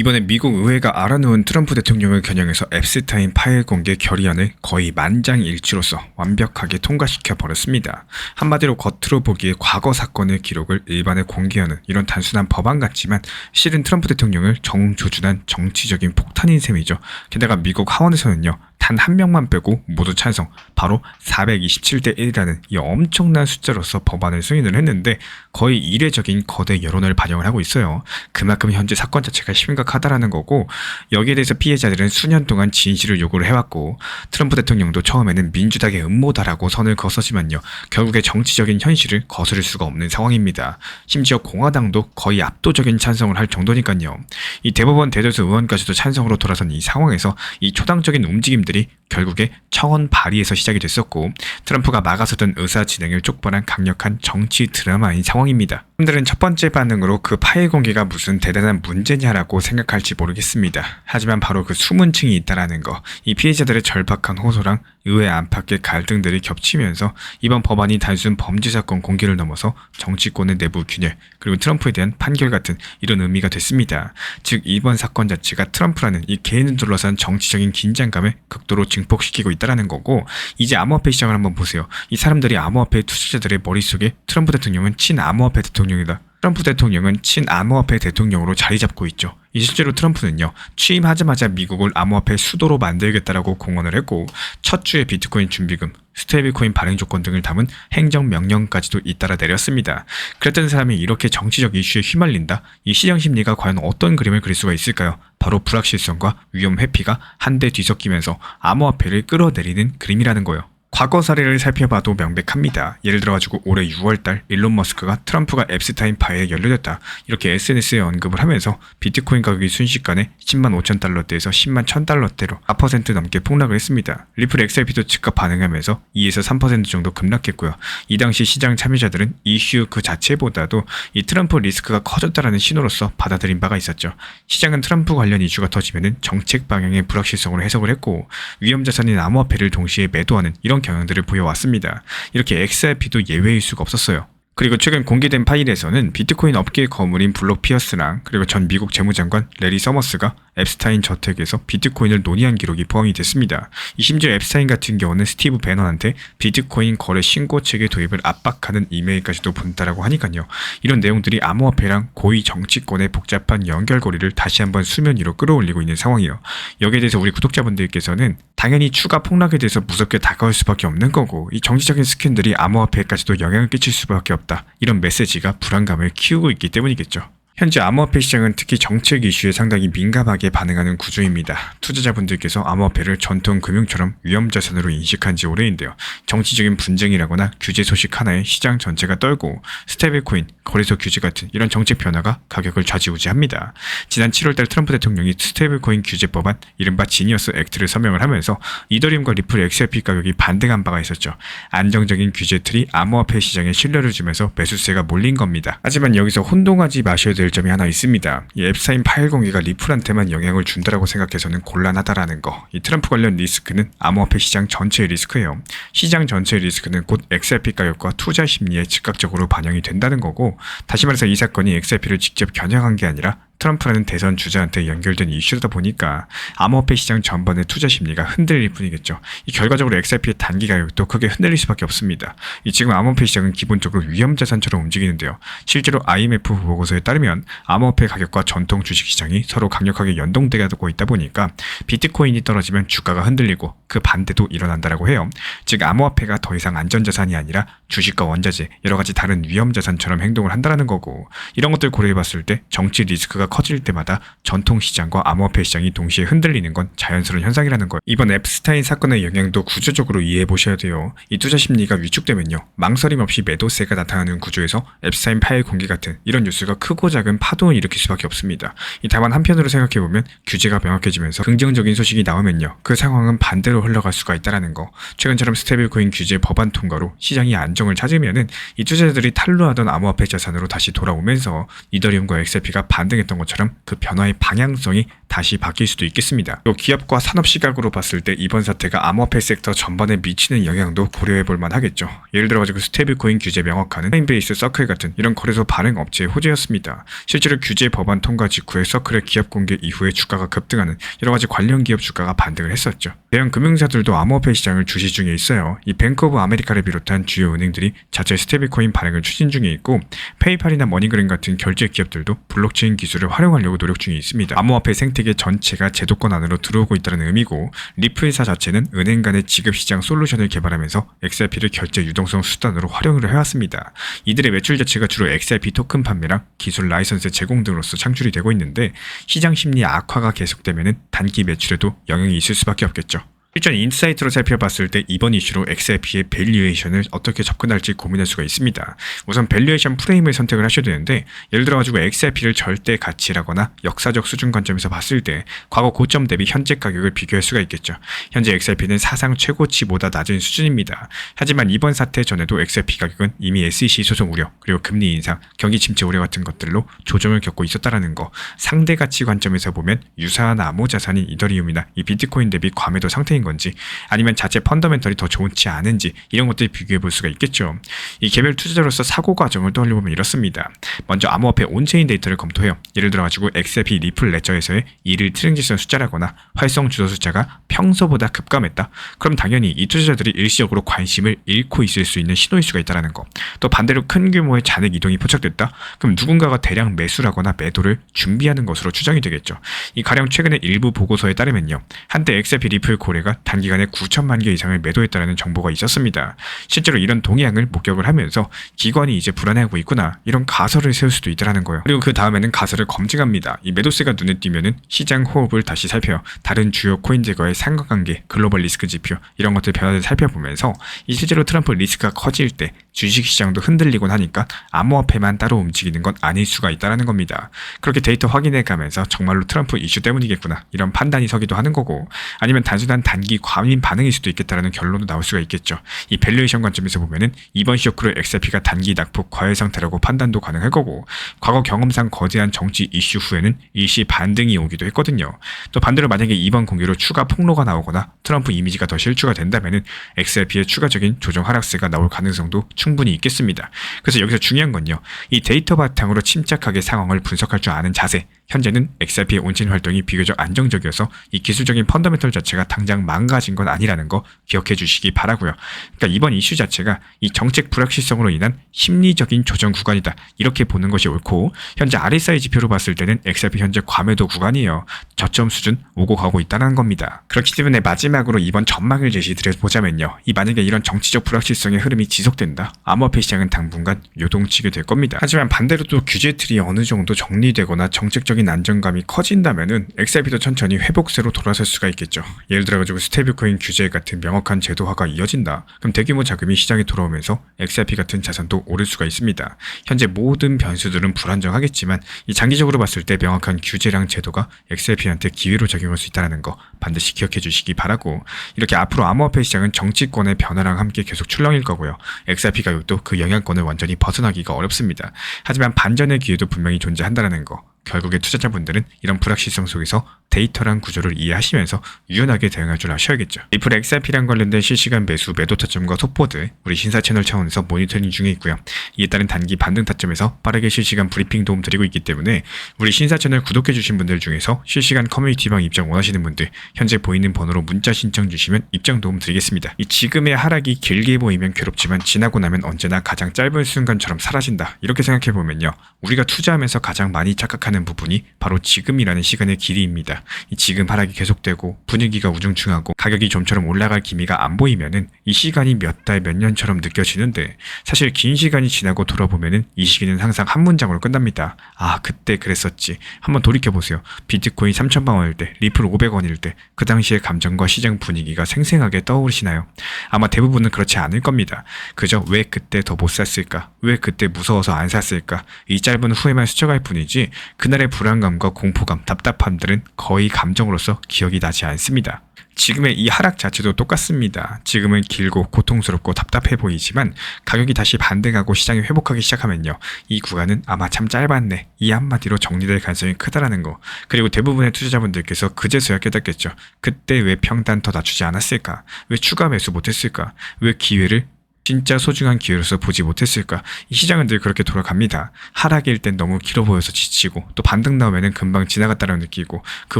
이번에 미국 의회가 알아놓은 트럼프 대통령을 겨냥해서 앱스타인 파일 공개 결의안을 거의 만장일치로서 완벽하게 통과시켜 버렸습니다. 한마디로 겉으로 보기에 과거 사건의 기록을 일반에 공개하는 이런 단순한 법안 같지만 실은 트럼프 대통령을 정조준한 정치적인 폭탄인 셈이죠. 게다가 미국 하원에서는요, 단 한 명만 빼고 모두 찬성, 바로 427대 1이라는 이 엄청난 숫자로서 법안을 승인을 했는데 거의 이례적인 거대 여론을 반영을 하고 있어요. 그만큼 현재 사건 자체가 심각하다라는 거고, 여기에 대해서 피해자들은 수년 동안 진실을 요구를 해왔고, 트럼프 대통령도 처음에는 민주당의 음모다라고 선을 그었었지만요, 결국에 정치적인 현실을 거스를 수가 없는 상황입니다. 심지어 공화당도 거의 압도적인 찬성을 할 정도니까요. 이 대법원 대다수 의원까지도 찬성으로 돌아선 이 상황에서 이 초당적인 움직임들이 결국에 청원 발의에서 시작이 됐었고, 트럼프가 막아서던 의사 진행을 촉발한 강력한 정치 드라마인 상황입니다. 사람들은 첫 번째 반응으로 그 파일 공개가 무슨 대단한 문제냐라고 생각할지 모르겠습니다. 하지만 바로 그 숨은 층이 있다라는 거, 이 피해자들의 절박한 호소랑 의회 안팎의 갈등들이 겹치면서 이번 법안이 단순 범죄 사건 공개를 넘어서 정치권의 내부 균열, 그리고 트럼프에 대한 판결 같은 이런 의미가 됐습니다. 즉 이번 사건 자체가 트럼프라는 이 개인을 둘러싼 정치적인 긴장감을 극도로 증폭시키고 있다는 거고, 이제 암호화폐 시장을 한번 보세요. 이 사람들이 암호화폐 투자자들의 머릿속에 트럼프 대통령은 친암호화폐 대통령이다, 트럼프 대통령은 친암호화폐 대통령으로 자리 잡고 있죠. 이 실제로 트럼프는요, 취임하자마자 미국을 암호화폐 수도로 만들겠다라고 공언을 했고, 첫 주에 비트코인 준비금, 스테이블코인 발행 조건 등을 담은 행정명령까지도 잇따라 내렸습니다. 그랬던 사람이 이렇게 정치적 이슈에 휘말린다? 이 시장 심리가 과연 어떤 그림을 그릴 수가 있을까요? 바로 불확실성과 위험 회피가 한데 뒤섞이면서 암호화폐를 끌어내리는 그림이라는 거예요. 과거 사례를 살펴봐도 명백합니다. 예를 들어가지고 올해 6월달 일론 머스크가 트럼프가 앱스타인 파일에 연루됐다, 이렇게 SNS에 언급을 하면서 비트코인 가격이 순식간에 10만 5천 달러대에서 10만 1천 달러대로 4% 넘게 폭락을 했습니다. 리플 XRP도 즉각 반응하면서 2에서 3% 정도 급락했고요. 이 당시 시장 참여자들은 이슈 그 자체보다도 이 트럼프 리스크가 커졌다라는 신호로서 받아들인 바가 있었죠. 시장은 트럼프 관련 이슈가 터지면은 정책 방향의 불확실성으로 해석을 했고, 위험 자산인 암호화폐를 동시에 매도하는 이런 경향들을 보여왔습니다. 이렇게 XRP도 예외일 수가 없었어요. 그리고 최근 공개된 파일에서는 비트코인 업계의 거물인 블록 피어스랑 그리고 전 미국 재무장관 레리 서머스가 앱스타인 저택에서 비트코인을 논의한 기록이 포함이 됐습니다. 심지어 앱스타인 같은 경우는 스티브 배넌한테 비트코인 거래 신고 체계 도입을 압박하는 이메일까지도 보냈다라고 하니까요. 이런 내용들이 암호화폐랑 고위 정치권의 복잡한 연결고리를 다시 한번 수면 위로 끌어올리고 있는 상황이에요. 여기에 대해서 우리 구독자분들께서는 당연히 추가 폭락에 대해서 무섭게 다가올 수밖에 없는 거고, 이 정치적인 스캔들이 암호화폐까지도 영향을 끼칠 수밖에 없다, 이런 메시지가 불안감을 키우고 있기 때문이겠죠. 현재 암호화폐 시장은 특히 정책 이슈에 상당히 민감하게 반응하는 구조입니다. 투자자분들께서 암호화폐를 전통 금융처럼 위험자산으로 인식한 지 오래인데요. 정치적인 분쟁이라거나 규제 소식 하나에 시장 전체가 떨고, 스테이블코인, 거래소 규제 같은 이런 정책 변화가 가격을 좌지우지합니다. 지난 7월달 트럼프 대통령이 스테이블코인 규제 법안, 이른바 지니어스 액트를 서명을 하면서 이더리움과 리플 XRP 가격이 반등한 바가 있었죠. 안정적인 규제 틀이 암호화폐 시장에 신뢰를 주면서 매수세가 몰린 겁니다. 하지만 여기서 혼동하지 마셔야 될 점이 하나 있습니다. 이 앱스타인 파일 공개가 리플한테만 영향을 준다라고 생각해서는 곤란하다라는 거. 이 트럼프 관련 리스크는 암호화폐 시장 전체의 리스크예요. 시장 전체의 리스크는 곧 XRP 가격과 투자 심리에 즉각적으로 반영이 된다는 거고, 다시 말해서 이 사건이 XRP를 직접 겨냥한 게 아니라 트럼프라는 대선 주자한테 연결된 이슈다 보니까 암호화폐 시장 전반의 투자 심리가 흔들릴 뿐이겠죠. 이 결과적으로 XRP의 단기 가격도 크게 흔들릴 수밖에 없습니다. 이 지금 암호화폐 시장은 기본적으로 위험자산처럼 움직이는데요. 실제로 IMF 보고서에 따르면 암호화폐 가격과 전통 주식시장이 서로 강력하게 연동되고 있다 보니까 비트코인이 떨어지면 주가가 흔들리고 그 반대도 일어난다라고 해요. 즉 암호화폐가 더 이상 안전자산이 아니라 주식과 원자재, 여러가지 다른 위험자산처럼 행동을 한다는 거고, 이런 것들 고려해봤을 때 정치 리스크가 커질 때마다 전통시장과 암호화폐 시장이 동시에 흔들리는 건 자연스러운 현상이라는 거예요. 이번 앱스타인 사건의 영향도 구조적으로 이해해보셔야 돼요. 이 투자 심리가 위축되면요, 망설임 없이 매도세가 나타나는 구조에서 앱스타인 파일 공개 같은 이런 뉴스가 크고 작은 파동을 일으킬 수밖에 없습니다. 다만 한편으로 생각해보면 규제가 명확해지면서 긍정적인 소식이 나오면요, 그 상황은 반대로 흘러갈 수가 있다는 거. 최근처럼 스테이블코인 규제 법안 통과로 시장이 안정을 찾으면은 이 투자자들이 탈루하던 암호화폐 자산으로 다시 돌아오면서 이더리움과 XRP가 반등했던 것처럼 그 변화의 방향성이 다시 바뀔 수도 있겠습니다. 또 기업과 산업 시각으로 봤을 때 이번 사태가 암호화폐 섹터 전반에 미치는 영향도 고려해볼 만하겠죠. 예를 들어가지고 스테이블코인 규제 명확화는 코인베이스, 서클 같은 이런 거래소 발행 업체의 호재였습니다. 실제로 규제 법안 통과 직후에 서클의 기업 공개 이후에 주가가 급등하는 여러가지 관련 기업 주가가 반등을 했었죠. 대형 금융사들도 암호화폐 시장을 주시 중에 있어요. 이 뱅크 오브 아메리카를 비롯한 주요 은행들이 자체 스테이블코인 발행을 추진 중에 있고, 페이팔이나 머니그램 같은 결제 기업들도 블록체인 기술을 활용하려고 노력 중에 있습니다. 암호화폐 생태계 전체가 제도권 안으로 들어오고 있다는 의미고, 리플사 자체는 은행 간의 지급시장 솔루션을 개발하면서 XRP를 결제 유동성 수단으로 활용을 해왔습니다. 이들의 매출 자체가 주로 XRP 토큰 판매랑 기술 라이선스 제공 등으로서 창출이 되고 있는데, 시장 심리 악화가 계속되면 단기 매출에도 영향이 있을 수밖에 없겠죠. 실전 인사이트로 살펴봤을 때 이번 이슈로 XRP의 밸류에이션을 어떻게 접근할지 고민할 수가 있습니다. 우선 밸류에이션 프레임을 선택을 하셔야 되는데, 예를 들어가지고 XRP를 절대 가치라거나 역사적 수준 관점에서 봤을 때 과거 고점 대비 현재 가격을 비교할 수가 있겠죠. 현재 XRP는 사상 최고치보다 낮은 수준입니다. 하지만 이번 사태 전에도 XRP 가격은 이미 SEC 소송 우려, 그리고 금리 인상, 경기 침체 우려 같은 것들로 조정을 겪고 있었다라는 거, 상대 가치 관점에서 보면 유사한 암호 자산인 이더리움이나 이 비트코인 대비 과매도 상태인 건지, 아니면 자체 펀더멘털이 더 좋지 않은지, 이런 것들 비교해 볼 수가 있겠죠. 이 개별 투자자로서 사고 과정을 떠올려보면 이렇습니다. 먼저 암호화폐 온체인 데이터를 검토해요. 예를 들어가지고 XRP 리플 레저에서의 일일 트랜지션 숫자라거나 활성 주도 숫자가 평소보다 급감했다. 그럼 당연히 이 투자자들이 일시적으로 관심을 잃고 있을 수 있는 신호일 수가 있다는 거. 또 반대로 큰 규모의 잔액 이동이 포착됐다. 그럼 누군가가 대량 매수라거나 매도를 준비하는 것으로 추정이 되겠죠. 이 가령 최근에 일부 보고서에 따르면요, 한때 XRP 리플 고래가 단기간에 9천만 개 이상을 매도했다는 정보가 있었습니다. 실제로 이런 동향을 목격을 하면서 기관이 이제 불안해하고 있구나, 이런 가설을 세울 수도 있다는 거예요. 그리고 그 다음에는 가설을 검증합니다. 이 매도세가 눈에 띄면은 시장 호흡을 다시 살펴요. 다른 주요 코인들과의 상관관계, 글로벌 리스크 지표, 이런 것들 변화를 살펴보면서 이 실제로 트럼프 리스크가 커질 때 주식시장도 흔들리곤 하니까 암호화폐만 따로 움직이는 건 아닐 수가 있다는 겁니다. 그렇게 데이터 확인해 가면서 정말로 트럼프 이슈 때문이겠구나, 이런 판단이 서기도 하는 거고, 아니면 단순한 단기 과민 반응일 수도 있겠다라는 결론도 나올 수가 있겠죠. 이 밸류에이션 관점에서 보면은 이번 쇼크로 XRP가 단기 낙폭 과열 상태라고 판단도 가능할 거고, 과거 경험상 거대한 정치 이슈 후에는 일시 반등이 오기도 했거든요. 또 반대로 만약에 이번 공개로 추가 폭로가 나오거나 트럼프 이미지가 더 실추가 된다면은 XRP의 추가적인 조정 하락세가 나올 가능성도 충분히 있겠습니다. 그래서 여기서 중요한 건요, 이 데이터 바탕으로 침착하게 상황을 분석할 줄 아는 자세. 현재는 XRP의 온체인 활동이 비교적 안정적이어서 이 기술적인 펀더멘털 자체가 당장 망가진 건 아니라는 거 기억해 주시기 바라고요. 그러니까 이번 이슈 자체가 이 정책 불확실성으로 인한 심리적인 조정 구간이다, 이렇게 보는 것이 옳고, 현재 RSI 지표로 봤을 때는 XRP 현재 과매도 구간이에요. 저점 수준 오고 가고 있다는 겁니다. 그렇기 때문에 마지막으로 이번 전망을 제시드려보자면요, 이 만약에 이런 정치적 불확실성의 흐름이 지속된다, 암호화폐 시장은 당분간 요동치게 될 겁니다. 하지만 반대로 또 규제 틀이 어느 정도 정리되거나 정책적인 안정감이 커진다면은 XRP도 천천히 회복세로 돌아설 수가 있겠죠. 예를 들어가지고 스테이블코인 규제 같은 명확한 제도화가 이어진다. 그럼 대규모 자금이 시장에 돌아오면서 XRP 같은 자산도 오를 수가 있습니다. 현재 모든 변수들은 불안정하겠지만 이 장기적으로 봤을 때 명확한 규제랑 제도가 XRP한테 기회로 작용할 수 있다는 거 반드시 기억해 주시기 바라고, 이렇게 앞으로 암호화폐 시장은 정치권의 변화랑 함께 계속 출렁일 거고요. XRP 가격도 그 영향권을 완전히 벗어나기가 어렵습니다. 하지만 반전의 기회도 분명히 존재한다는 거, 결국에 투자자분들은 이런 불확실성 속에서 데이터랑 구조를 이해하시면서 유연하게 대응할 줄 아셔야겠죠. 리플 XRP랑 관련된 실시간 매수, 매도 타점과 속보들 우리 신사 채널 차원에서 모니터링 중에 있고요. 이에 따른 단기 반등 타점에서 빠르게 실시간 브리핑 도움 드리고 있기 때문에 우리 신사 채널 구독해주신 분들 중에서 실시간 커뮤니티방 입장 원하시는 분들 현재 보이는 번호로 문자 신청 주시면 입장 도움 드리겠습니다. 이 지금의 하락이 길게 보이면 괴롭지만 지나고 나면 언제나 가장 짧은 순간처럼 사라진다, 이렇게 생각해보면요, 우리가 투자하면서 가장 많이 착각하는 부분이 바로 지금이라는 시간의 길이입니다. 이 지금 하락이 계속되고 분위기가 우중충하고 가격이 좀처럼 올라갈 기미가 안 보이면은 이 시간이 몇 달, 몇 년처럼 느껴지는데, 사실 긴 시간이 지나고 돌아보면은 이 시기는 항상 한 문장으로 끝납니다. 아, 그때 그랬었지. 한번 돌이켜보세요. 비트코인 3,000만 원일 때, 리플 500원일 때, 그 당시의 감정과 시장 분위기가 생생하게 떠오르시나요? 아마 대부분은 그렇지 않을 겁니다. 그저 왜 그때 더 못 샀을까? 왜 그때 무서워서 안 샀을까? 이 짧은 후회만 스쳐갈 뿐이지 그날의 불안감과 공포감, 답답함들은 거의 거의 감정으로서 기억이 나지 않습니다. 지금의 이 하락 자체도 똑같습니다. 지금은 길고 고통스럽고 답답해 보이지만 가격이 다시 반등하고 시장이 회복하기 시작하면요, 이 구간은 아마 참 짧았네, 이 한마디로 정리될 가능성이 크다라는 거. 그리고 대부분의 투자자분들께서 그제서야 깨닫겠죠. 그때 왜 평단 더 낮추지 않았을까? 왜 추가 매수 못했을까? 왜 기회를 진짜 소중한 기회로서 보지 못했을까? 이 시장은 늘 그렇게 돌아갑니다. 하락일 땐 너무 길어 보여서 지치고, 또 반등 나오면은 금방 지나갔다라고 느끼고, 그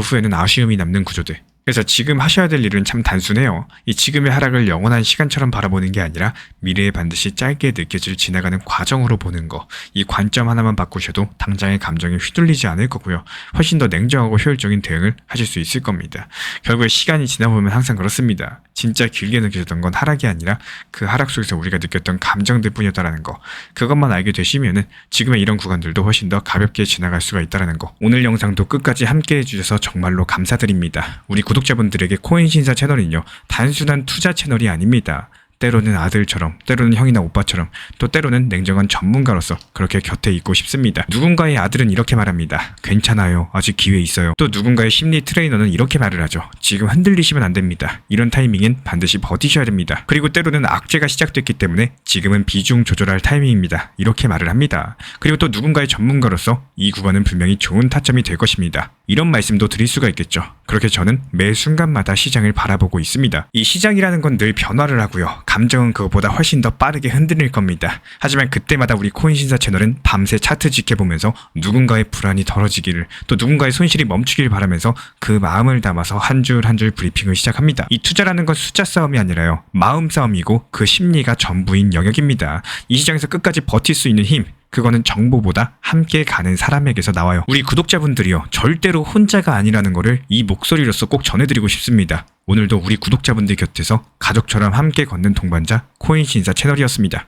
후에는 아쉬움이 남는 구조들. 그래서 지금 하셔야 될 일은 참 단순해요. 이 지금의 하락을 영원한 시간처럼 바라보는 게 아니라 미래에 반드시 짧게 느껴질 지나가는 과정으로 보는 거. 이 관점 하나만 바꾸셔도 당장의 감정에 휘둘리지 않을 거고요. 훨씬 더 냉정하고 효율적인 대응을 하실 수 있을 겁니다. 결국에 시간이 지나보면 항상 그렇습니다. 진짜 길게 느껴졌던 건 하락이 아니라 그 하락 속에서 우리가 느꼈던 감정들 뿐이었다라는 거. 그것만 알게 되시면은 지금의 이런 구간들도 훨씬 더 가볍게 지나갈 수가 있다라는 거. 오늘 영상도 끝까지 함께 해주셔서 정말로 감사드립니다. 우리 구독자분들에게 코인신사 채널은요, 단순한 투자 채널이 아닙니다. 때로는 아들처럼, 때로는 형이나 오빠처럼, 또 때로는 냉정한 전문가로서 그렇게 곁에 있고 싶습니다. 누군가의 아들은 이렇게 말합니다. 괜찮아요. 아직 기회 있어요. 또 누군가의 심리 트레이너는 이렇게 말을 하죠. 지금 흔들리시면 안 됩니다. 이런 타이밍엔 반드시 버티셔야 됩니다. 그리고 때로는 악재가 시작됐기 때문에 지금은 비중 조절할 타이밍입니다. 이렇게 말을 합니다. 그리고 또 누군가의 전문가로서 이 구간은 분명히 좋은 타점이 될 것입니다. 이런 말씀도 드릴 수가 있겠죠. 그렇게 저는 매 순간마다 시장을 바라보고 있습니다. 이 시장이라는 건 늘 변화를 하고요. 감정은 그것보다 훨씬 더 빠르게 흔들릴 겁니다. 하지만 그때마다 우리 코인신사 채널은 밤새 차트 지켜보면서 누군가의 불안이 덜어지기를, 또 누군가의 손실이 멈추길 바라면서 그 마음을 담아서 한 줄 한 줄 브리핑을 시작합니다. 이 투자라는 건 숫자 싸움이 아니라요, 마음 싸움이고 그 심리가 전부인 영역입니다. 이 시장에서 끝까지 버틸 수 있는 힘, 그거는 정보보다 함께 가는 사람에게서 나와요. 우리 구독자분들이요, 절대로 혼자가 아니라는 거를 이 목소리로서 꼭 전해드리고 싶습니다. 오늘도 우리 구독자분들 곁에서 가족처럼 함께 걷는 동반자 코인신사 채널이었습니다.